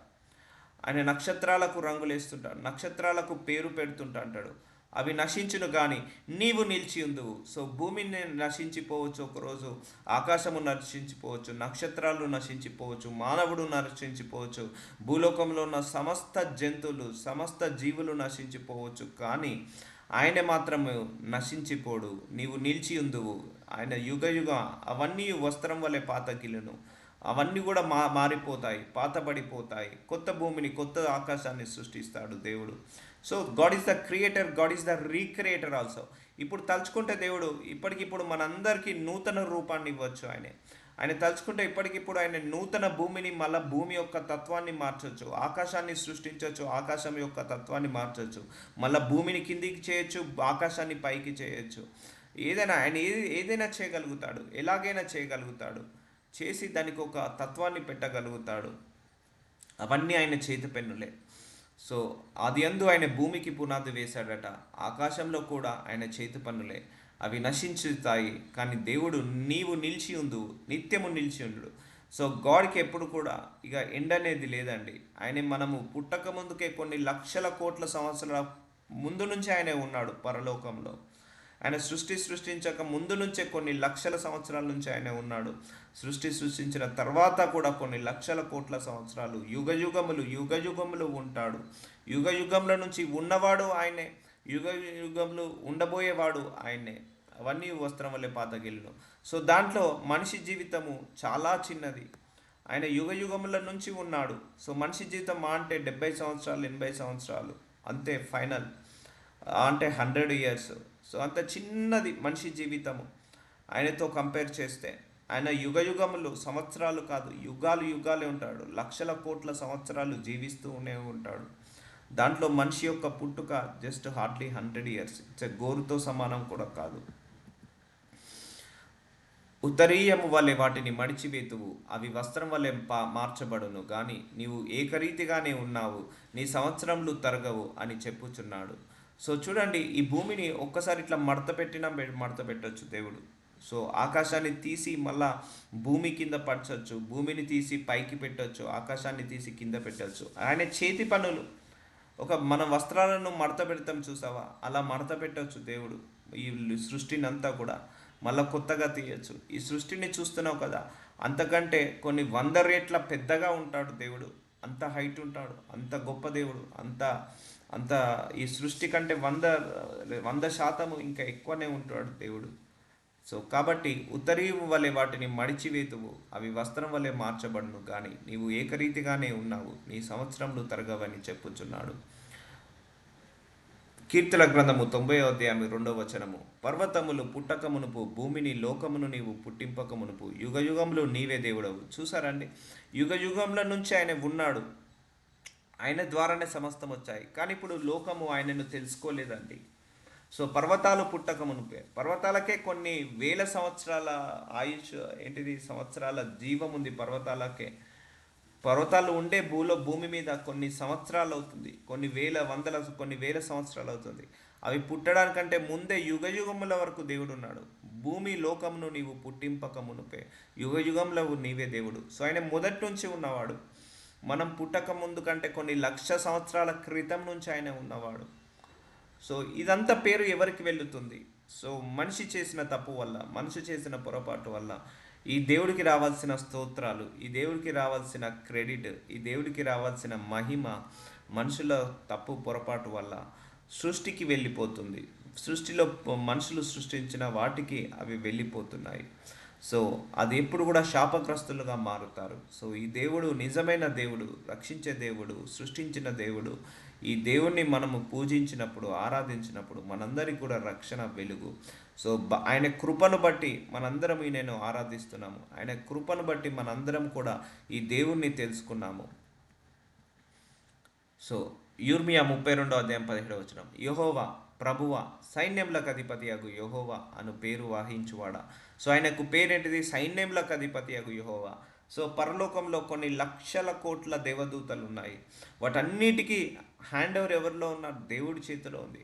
ఆయన నక్షత్రాలకు రంగులు వేస్తుంటాడు, నక్షత్రాలకు పేరు పెడుతుంటా అంటాడు. అవి నశించును కానీ నీవు నిలిచి ఉందువు. సో భూమిని నశించిపోవచ్చు ఒకరోజు, ఆకాశము నశించిపోవచ్చు, నక్షత్రాలు నశించిపోవచ్చు, మానవుడు నశించిపోవచ్చు, భూలోకంలో ఉన్న సమస్త జంతువులు సమస్త జీవులు నశించిపోవచ్చు, కానీ ఆయన మాత్రము నశించిపోడు, నీవు నిలిచి ఉందువు. ఆయన యుగ యుగ అవన్నీ వస్త్రం వలె పాతకిలను, అవన్నీ కూడా మారిపోతాయి, పాతబడిపోతాయి. కొత్త భూమిని కొత్త ఆకాశాన్ని సృష్టిస్తాడు దేవుడు. So God is the creator, God is the recreator also. ఇప్పుడు తలుచుకుంటే దేవుడు ఇప్పటికిప్పుడు మనందరికీ నూతన రూపాన్ని ఇవ్వచ్చు. ఆయన తలుచుకుంటే ఇప్పటికిప్పుడు ఆయన నూతన భూమిని, మళ్ళీ భూమి యొక్క తత్వాన్ని మార్చవచ్చు, ఆకాశాన్ని సృష్టించవచ్చు, ఆకాశం యొక్క తత్వాన్ని మార్చవచ్చు, మళ్ళీ భూమిని కిందికి చేయొచ్చు, ఆకాశాన్ని పైకి చేయొచ్చు. ఏదైనా ఆయన ఏదైనా చేయగలుగుతాడు, ఎలాగైనా చేయగలుగుతాడు, చేసి దానికి ఒక తత్వాన్ని పెట్టగలుగుతాడు. అవన్నీ ఆయన చేతి పెన్నులే. సో అది అందు ఆయన భూమికి పునాది వేశాడట, ఆకాశంలో కూడా ఆయన చేతి పన్నులే, అవి నశించుతాయి. కానీ దేవుడు నీవు నిలిచి ఉండు, నిత్యము నిలిచి ఉండు. సో గాడ్కి ఎప్పుడు కూడా ఇక ఎండ్ అనేది లేదండి. ఆయన మనము పుట్టక ముందుకే కొన్ని లక్షల కోట్ల సంవత్సరాల ముందు నుంచి ఆయన ఉన్నాడు పరలోకంలో. ఆయన సృష్టించక ముందు నుంచే కొన్ని లక్షల సంవత్సరాల నుంచి ఆయన ఉన్నాడు. సృష్టించిన తర్వాత కూడా కొన్ని లక్షల కోట్ల సంవత్సరాలు, యుగ యుగములు ఉంటాడు. యుగ యుగంల నుంచి ఉన్నవాడు ఆయనే, యుగ యుగంలో ఉండబోయేవాడు ఆయనే. అవన్నీ వస్త్రం వల్లే పాతగిల్లును. సో దాంట్లో మనిషి జీవితము చాలా చిన్నది. ఆయన యుగ యుగముల నుంచి ఉన్నాడు. సో మనిషి జీవితం అంటే 70 సంవత్సరాలు, 80 సంవత్సరాలు అంతే ఫైనల్, అంటే 100 ఇయర్స్. సో అంత చిన్నది మనిషి జీవితము ఆయనతో కంపేర్ చేస్తే. ఆయన యుగ యుగములు, సంవత్సరాలు కాదు, యుగాలే ఉంటాడు, లక్షల కోట్ల సంవత్సరాలు జీవిస్తూనే ఉంటాడు. దాంట్లో మనిషి యొక్క పుట్టుక జస్ట్ హార్డ్లీ 100 ఇయర్స్. ఇట్స్ గోరుతో సమానం కూడా కాదు. ఉత్తరీయము వలె వాటిని మడిచివేతువు, అవి వస్త్రం వలె మార్చబడును, కానీ నీవు ఏకరీతిగానే ఉన్నావు, నీ సంవత్సరములు తరగవు అని చెప్పుచున్నాడు. సో చూడండి, ఈ భూమిని ఒక్కసారి ఇట్లా మడత పెట్టచ్చు దేవుడు. సో ఆకాశాన్ని తీసి మళ్ళా భూమి కింద పరచచ్చు, భూమిని తీసి పైకి పెట్టచ్చు, ఆకాశాన్ని తీసి కింద పెట్టచ్చు. ఆయన చేతి పనులు. మన వస్త్రాలను మడత పెడతాం చూసావా, అలా మడత పెట్టవచ్చు దేవుడు ఈ సృష్టిని అంతా కూడా. మళ్ళీ కొత్తగా తీయచ్చు. ఈ సృష్టిని చూస్తున్నావు కదా, అంతకంటే కొన్ని 100 రెట్ల పెద్దగా ఉంటాడు దేవుడు. అంత హైట్ ఉంటాడు, అంత గొప్ప దేవుడు, అంత ఈ సృష్టి కంటే 100% ఇంకా ఎక్కువనే ఉంటాడు దేవుడు. సో కాబట్టి ఉత్తరీయము వలె వాటిని మడిచివేతువు, అవి వస్త్రం వలె మార్చబడును, కానీ నీవు ఏకరీతిగానే ఉన్నావు, నీ సంవత్సరములు తరగవని చెప్పుచున్నాడు. కీర్తన గ్రంథము 90వ అధ్యాయం 2వ వచనము, పర్వతములు పుట్టక మునుపు, భూమిని లోకమును నీవు పుట్టింపక మునుపు, యుగ యుగములు నీవే దేవుడవు. చూసారండి, యుగ యుగముల నుంచి ఆయన ఉన్నాడు, ఆయన ద్వారానే సమస్తం వచ్చాయి. కానీ ఇప్పుడు లోకము ఆయనను తెలుసుకోలేదండి. సో పర్వతాలు పుట్టక మునుపే, పర్వతాలకే కొన్ని వేల సంవత్సరాల ఆయుష్ సంవత్సరాల జీవం ఉంది పర్వతాలకే. పర్వతాలు ఉండే భూమి మీద కొన్ని సంవత్సరాలు అవుతుంది, కొన్ని వేల సంవత్సరాలు అవుతుంది. అవి పుట్టడానికంటే ముందే యుగ యుగముల వరకు దేవుడు ఉన్నాడు. భూమి లోకమును నీవు పుట్టింపక మునుపే యుగ యుగంలో నీవే దేవుడు. సో ఆయన మొదటి నుంచి ఉన్నవాడు. మనం పుట్టక ముందు కంటే కొన్ని లక్ష సంవత్సరాల క్రితం నుంచి ఆయన ఉన్నవాడు. సో ఇదంతా పేరు ఎవరికి వెళ్తుంది? సో మనిషి చేసిన తప్పు వల్ల, మనిషి చేసిన పొరపాటు వల్ల ఈ దేవుడికి రావాల్సిన స్తోత్రాలు, ఈ దేవుడికి రావాల్సిన క్రెడిట్, ఈ దేవుడికి రావాల్సిన మహిమ మనుషుల తప్పు పొరపాటు వల్ల సృష్టికి వెళ్ళిపోతుంది. సృష్టిలో మనుషులు సృష్టించిన వాటికి అవి వెళ్ళిపోతున్నాయి. సో అది ఎప్పుడు కూడా శాపగ్రస్తులుగా మారుతారు. సో ఈ దేవుడు నిజమైన దేవుడు, రక్షించే దేవుడు, సృష్టించిన దేవుడు. ఈ దేవుణ్ణి మనము పూజించినప్పుడు, ఆరాధించినప్పుడు మనందరికీ కూడా రక్షణ వెలుగు. సో ఆయన కృపను బట్టి మనందరం ఈయనను ఆరాధిస్తున్నాము. ఆయన కృపను బట్టి మనందరం కూడా ఈ దేవుణ్ణి తెలుసుకున్నాము. సో యిర్మీయా 32:17 యెహోవా ప్రభువ సైన్యములకు అధిపతి అగు యెహోవా అను పేరు వహించువాడా. సో ఆయనకు పేరేంటిది? సైన్యములకు అధిపతి అగు యెహోవా. సో పరలోకంలో కొన్ని లక్షల కోట్ల దేవదూతలు ఉన్నాయి. వాటన్నిటికీ హ్యాండ్ ఓవర్ ఎవరిలో ఉన్న? దేవుడి చేతిలో ఉంది.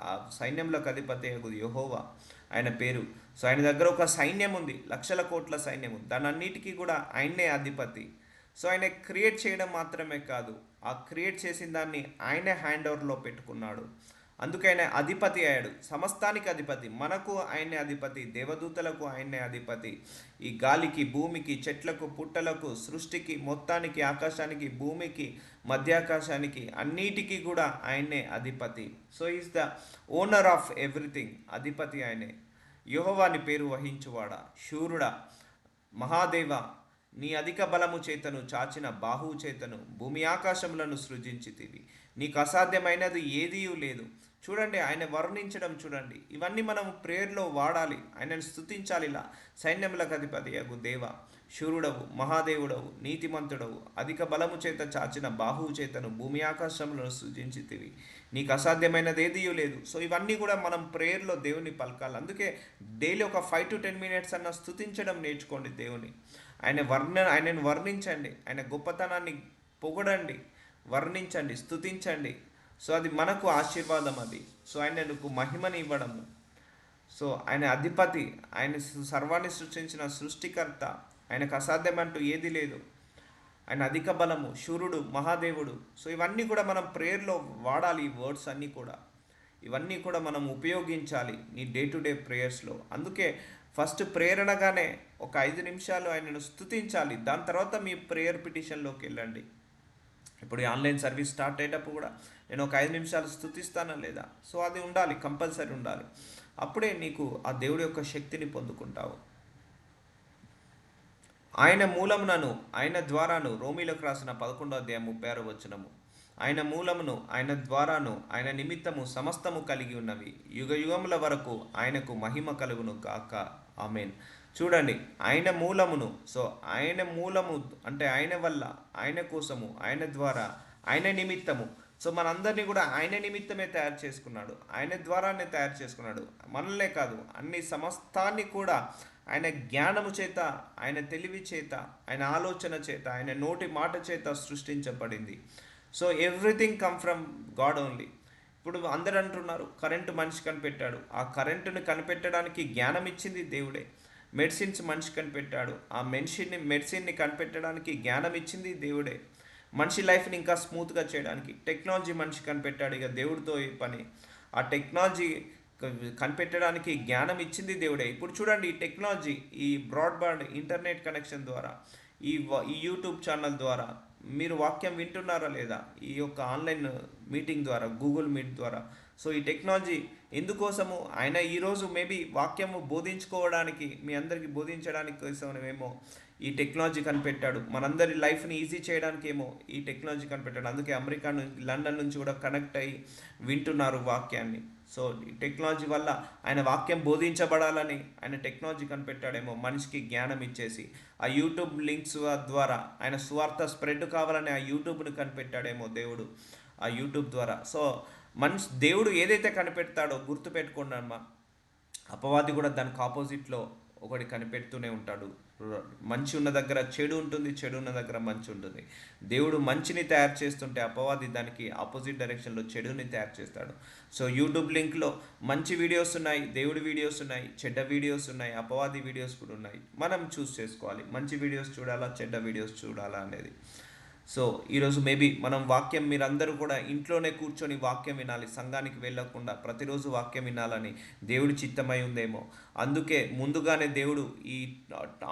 ఆ సైన్యములకు అధిపతి అగు యెహోవా ఆయన పేరు. సో ఆయన దగ్గర ఒక సైన్యం ఉంది, లక్షల కోట్ల సైన్యం ఉంది. దాని అన్నిటికీ కూడా ఆయనే అధిపతి. సో ఆయన క్రియేట్ చేయడం మాత్రమే కాదు, ఆ క్రియేట్ చేసిన దాన్ని ఆయనే హ్యాండ్ ఓవర్లో పెట్టుకున్నాడు. అందుకే ఆయన అధిపతి అయ్యాడు, సమస్తానికి అధిపతి. మనకు ఆయనే అధిపతి, దేవదూతలకు ఆయనే అధిపతి. ఈ గాలికి, భూమికి, చెట్లకు, పుట్టలకు, సృష్టికి మొత్తానికి, ఆకాశానికి, భూమికి, మధ్యాకాశానికి అన్నిటికీ కూడా ఆయనే అధిపతి. So is the owner of everything. అధిపతి ఆయనే. యెహోవాని పేరు వహించువాడా, శూరుడా, మహాదేవ, నీ అధిక బలము చేతను, చాచిన బాహువు చేతను భూమి ఆకాశములను సృజించితివి. నీకు అసాధ్యమైనది ఏదీ లేదు. చూడండి, ఆయన వర్ణించడం చూడండి. ఇవన్నీ మనం ప్రేయర్లో వాడాలి, ఆయనను స్తుతించాలి. ఇలా సైన్యములకు అధిపతి అగు దేవ, శూరుడవు, మహాదేవుడవు, నీతిమంతుడవు, అధిక బలము చేత చాచిన బాహువు చేతను భూమి ఆకాశములను సృజించితివి. నీకు అసాధ్యమైనది ఏదీ లేదు. సో ఇవన్నీ కూడా మనం ప్రేయర్లో దేవుని పలకాలి. అందుకే డైలీ ఒక 5 to 10 minutes అన్న స్తుతించడం నేర్చుకోండి దేవుని. ఆయనను వర్ణించండి, ఆయన గొప్పతనాన్ని పొగడండి, వర్ణించండి, స్తుతించండి. సో అది మనకు ఆశీర్వాదం అది. సో ఆయనకు మహిమని ఇవ్వడము. సో ఆయన అధిపతి, ఆయన సర్వాన్ని సృష్టించిన సృష్టికర్త, ఆయనకు అసాధ్యమంటూ ఏది లేదు. ఆయన అధిక బలము, శూరుడు, మహాదేవుడు. సో ఇవన్నీ కూడా మనం ప్రేయర్లో వాడాలి. ఈ వర్డ్స్ అన్నీ కూడా, ఇవన్నీ కూడా మనం ఉపయోగించాలి నీ డే టు డే ప్రేయర్స్లో. అందుకే ఫస్ట్ ప్రేయర్ అనగానే ఒక 5 నిమిషాలు ఆయనను స్తుతించాలి. దాని తర్వాత మీ ప్రేయర్ పిటిషన్లోకి వెళ్ళండి. ఇప్పుడు ఈ ఆన్లైన్ సర్వీస్ స్టార్ట్ అయ్యేటప్పుడు కూడా నేను ఒక 5 నిమిషాలు స్తుతిస్తానా లేదా? సో అది ఉండాలి, కంపల్సరీ ఉండాలి. అప్పుడే నీకు ఆ దేవుడి యొక్క శక్తిని పొందుకుంటావు. ఆయన మూలమునను, ఆయన ద్వారాను, రోమీలకు రాసిన 11:36 ఆయన మూలమును, ఆయన ద్వారాను, ఆయన నిమిత్తము సమస్తము కలిగి ఉన్నవి. యుగ యుగముల వరకు ఆయనకు మహిమ కలుగును కాక. ఆమేన్. చూడండి, ఆయన మూలమును. సో ఆయన మూలము అంటే ఆయన వల్ల, ఆయన కోసము, ఆయన ద్వారా, ఆయన నిమిత్తము. సో మనందరినీ కూడా ఆయన నిమిత్తమే తయారు చేసుకున్నాడు, ఆయన ద్వారానే తయారు చేసుకున్నాడు. మనల్నే కాదు, అన్ని సమస్తాన్ని కూడా ఆయన జ్ఞానము చేత, ఆయన తెలివి చేత, ఆయన ఆలోచన చేత, ఆయన నోటి మాట చేత సృష్టించబడింది. So everything come from God only. ఇప్పుడు అందరు అంటున్నారు కరెంటు మనిషి కనిపెట్టాడు. ఆ కరెంటుని కనిపెట్టడానికి జ్ఞానం ఇచ్చింది దేవుడే. మెడిసిన్స్ మనిషి కనిపెట్టాడు. ఆ మెడిసిన్ని కనిపెట్టడానికి జ్ఞానం ఇచ్చింది దేవుడే. మనిషి లైఫ్ని ఇంకా స్మూత్గా చేయడానికి టెక్నాలజీ మనిషి కనిపెట్టాడు. ఇక దేవుడితో ఈ పని. ఆ టెక్నాలజీ కనిపెట్టడానికి జ్ఞానం ఇచ్చింది దేవుడే. ఇప్పుడు చూడండి, ఈ టెక్నాలజీ, ఈ బ్రాడ్బ్యాండ్ ఇంటర్నెట్ కనెక్షన్ ద్వారా, ఈ యూట్యూబ్ ఛానల్ ద్వారా మీరు వాక్యం వింటున్నారా లేదా? ఈ యొక్క ఆన్లైన్ మీటింగ్ ద్వారా, గూగుల్ మీట్ ద్వారా. సో ఈ టెక్నాలజీ ఎందుకోసము? ఆయన ఈరోజు మేబీ వాక్యము బోధించుకోవడానికి, మీ అందరికీ బోధించడానికి కోసమేమో ఈ టెక్నాలజీ కనిపెట్టాడు. మనందరి లైఫ్ని ఈజీ చేయడానికి ఏమో ఈ టెక్నాలజీ కనిపెట్టాడు. అందుకే అమెరికా నుంచి, లండన్ నుంచి కూడా కనెక్ట్ అయ్యి వింటున్నారు వాక్యాన్ని. సో ఈ టెక్నాలజీ వల్ల ఆయన వాక్యం బోధించబడాలని ఆయన టెక్నాలజీ కనిపెట్టాడేమో, మనిషికి జ్ఞానం ఇచ్చేసి. ఆ యూట్యూబ్ లింక్స్ ద్వారా ఆయన సువార్త స్ప్రెడ్ కావాలని ఆ యూట్యూబ్ని కనిపెట్టాడేమో దేవుడు, ఆ యూట్యూబ్ ద్వారా. సో దేవుడు ఏదైతే కనిపెడతాడో గుర్తుపెట్టుకోండి అమ్మా, అపవాది కూడా దానికి ఆపోజిట్లో ఒకటి కనిపెడుతూనే ఉంటాడు. మంచి ఉన్న దగ్గర చెడు ఉంటుంది, చెడు ఉన్న దగ్గర మంచి ఉంటుంది. దేవుడు మంచిని తయారు చేస్తుంటే అపవాది దానికి ఆపోజిట్ డైరెక్షన్లో చెడుని తయారు చేస్తాడు. సో యూట్యూబ్ లింక్లో మంచి వీడియోస్ ఉన్నాయి, దేవుడి వీడియోస్ ఉన్నాయి, చెడ్డ వీడియోస్ ఉన్నాయి, అపవాది వీడియోస్ కూడా ఉన్నాయి. మనం చూస్ చేసుకోవాలి, మంచి వీడియోస్ చూడాలా, చెడ్డ వీడియోస్ చూడాలా అనేది. సో ఈరోజు మేబీ మనం వాక్యం మీరందరూ కూడా ఇంట్లోనే కూర్చొని వాక్యం వినాలి, సంఘానికి వెళ్ళకుండా ప్రతిరోజు వాక్యం వినాలని దేవుడి చిత్తమై ఉందేమో. అందుకే ముందుగానే దేవుడు ఈ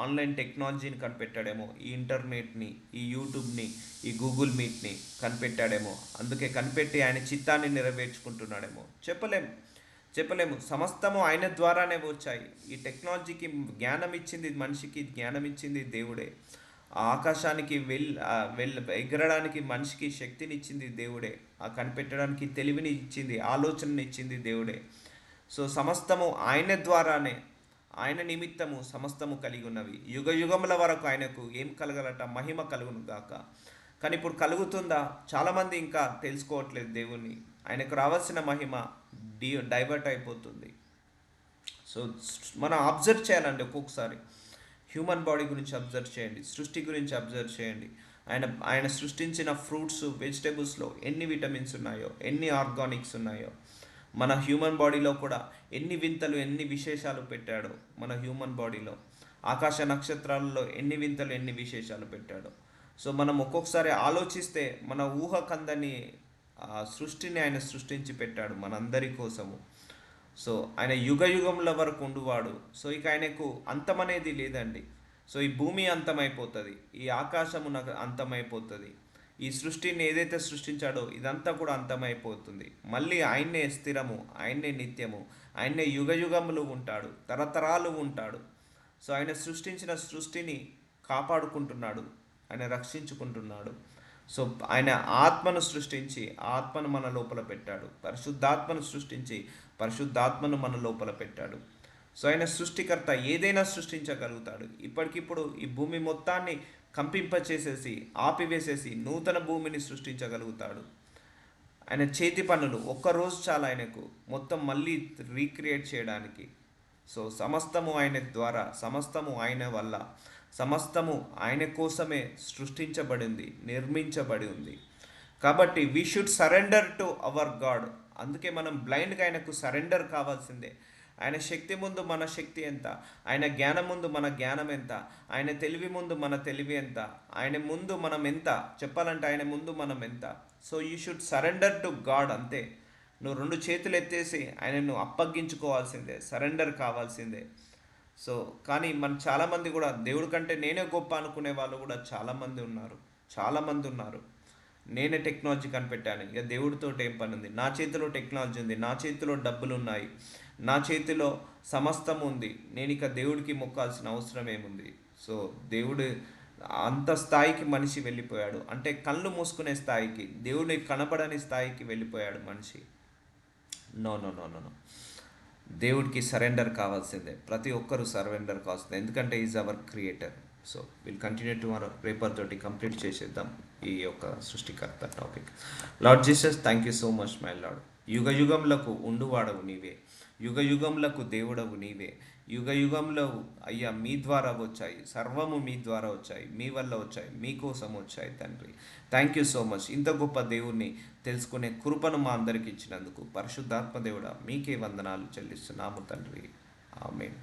ఆన్లైన్ టెక్నాలజీని కనిపెట్టాడేమో, ఈ ఇంటర్నెట్ని, ఈ యూట్యూబ్ని, ఈ గూగుల్ మీట్ని కనిపెట్టాడేమో. అందుకే కనిపెట్టి ఆయన చిత్తాన్ని నెరవేర్చుకుంటున్నాడేమో. చెప్పలేము. సమస్తము ఆయన ద్వారానే వచ్చాయి. ఈ టెక్నాలజీకి జ్ఞానం ఇచ్చింది, మనిషికి జ్ఞానం ఇచ్చింది దేవుడే. ఆ ఆకాశానికి ఎగరడానికి మనిషికి శక్తిని ఇచ్చింది దేవుడే. ఆ కనిపెట్టడానికి తెలివిని ఇచ్చింది, ఆలోచనని ఇచ్చింది దేవుడే. సో సమస్తము ఆయన ద్వారానే, ఆయన నిమిత్తము సమస్తము కలిగి ఉన్నవి. యుగ యుగముల వరకు ఆయనకు ఏం కలగలట? మహిమ కలుగును గాక. కానీ ఇప్పుడు కలుగుతుందా? చాలామంది ఇంకా తెలుసుకోవట్లేదు దేవుణ్ణి. ఆయనకు రావాల్సిన మహిమ డైవర్ట్ అయిపోతుంది. సో మనం అబ్జర్వ్ చేయాలండి. ఒక్కొక్కసారి హ్యూమన్ బాడీ గురించి అబ్జర్వ్ చేయండి, సృష్టి గురించి అబ్జర్వ్ చేయండి. ఆయన సృష్టించిన ఫ్రూట్స్, వెజిటేబుల్స్లో ఎన్ని విటమిన్స్ ఉన్నాయో, ఎన్ని ఆర్గానిక్స్ ఉన్నాయో, మన హ్యూమన్ బాడీలో కూడా ఎన్ని వింతలు, ఎన్ని విశేషాలు పెట్టాడో. మన హ్యూమన్ బాడీలో ఆకాశ నక్షత్రాలలో ఎన్ని వింతలు, ఎన్ని విశేషాలు పెట్టాడో. సో మనం ఒక్కొక్కసారి ఆలోచిస్తే మన ఊహకందని సృష్టిని ఆయన సృష్టించి పెట్టాడు మనందరి కోసము. సో ఆయన యుగ యుగముల వరకు ఉండువాడు. సో ఇక ఆయనకు అంతమనేది లేదండి. సో ఈ భూమి అంతమైపోతుంది, ఈ ఆకాశము అంతమైపోతుంది, ఈ సృష్టిని ఏదైతే సృష్టించాడో ఇదంతా కూడా అంతమైపోతుంది. మళ్ళీ ఆయన్నే స్థిరము, ఆయన్నే నిత్యము, ఆయన్నే యుగ యుగములు ఉంటాడు, తరతరాలు ఉంటాడు. సో ఆయన సృష్టించిన సృష్టిని కాపాడుకుంటున్నాడు, ఆయన రక్షించుకుంటున్నాడు. సో ఆయన ఆత్మను సృష్టించి ఆత్మను మన లోపల పెట్టాడు, పరిశుద్ధాత్మను సృష్టించి పరిశుద్ధాత్మను మన లోపల పెట్టాడు. సో ఆయన సృష్టికర్త, ఏదైనా సృష్టించగలుగుతాడు. ఇప్పటికిప్పుడు ఈ భూమి మొత్తాన్ని కంపింపచేసేసి ఆపివేసేసి నూతన భూమిని సృష్టించగలుగుతాడు. ఆయన చేతి పనులు ఒక్కరోజు చాలా ఆయనకు మొత్తం మళ్ళీ రీక్రియేట్ చేయడానికి. సో సమస్తము ఆయన ద్వారా, సమస్తము ఆయన వల్ల, సమస్తము ఆయన కోసమే సృష్టించబడింది, నిర్మించబడి ఉంది. కాబట్టి we should surrender to our God. అందుకే మనం బ్లైండ్గా ఆయనకు సరెండర్ కావాల్సిందే. ఆయన శక్తి ముందు మన శక్తి ఎంత, ఆయన జ్ఞానం ముందు మన జ్ఞానం ఎంత, ఆయన తెలివి ముందు మన తెలివి ఎంత, ఆయన ముందు మనం ఎంత, చెప్పాలంటే ఆయన ముందు మనం ఎంత. So you should surrender to God. అంతే. నువ్వు రెండు చేతులు ఎత్తేసి ఆయనను అప్పగించుకోవాల్సిందే, సరెండర్ కావాల్సిందే. సో కానీ మన చాలామంది కూడా దేవుడి కంటే నేనే గొప్ప అనుకునే వాళ్ళు కూడా చాలామంది ఉన్నారు. నేనే టెక్నాలజీ కనిపెట్టాను, ఇక దేవుడితో ఏం పని ఉంది, నా చేతిలో టెక్నాలజీ ఉంది, నా చేతిలో డబ్బులు ఉన్నాయి, నా చేతిలో సమస్తం ఉంది, నేను ఇక దేవుడికి మొక్కాల్సిన అవసరం ఏముంది. సో దేవుడు అంత స్థాయికి మనిషి వెళ్ళిపోయాడు. అంటే కళ్ళు మూసుకునే స్థాయికి, దేవుడి కనబడని స్థాయికి వెళ్ళిపోయాడు మనిషి. No no no no no దేవుడికి సరెండర్ కావాల్సిందే. ప్రతి ఒక్కరూ సరెండర్ కావాల్సిందే, ఎందుకంటే is our creator. So will continue tomorrow. రేపటితోటి కంప్లీట్ చేసేద్దాం ఈ యొక్క సృష్టికర్త topic. Lord Jesus, thank you so much my Lord. యుగ యుగంలకు ఉండువాడవు నీవే, యుగ యుగంలకు దేవుడవు నీవే. యుగ యుగంలో అయ్యా మీ ద్వారా వచ్చాయి, సర్వము మీ ద్వారా వచ్చాయి, మీ వల్ల వచ్చాయి, మీకోసం వచ్చాయి తండ్రి. Thank you so much. ఇంత గొప్ప దేవుణ్ణి తెలుసుకునే కృపను మా అందరికి ఇచ్చినందుకు పరిశుద్ధాత్మ దేవుడా మీకే వందనాలు చెల్లిస్తున్నాము తండ్రి. ఆమేన్.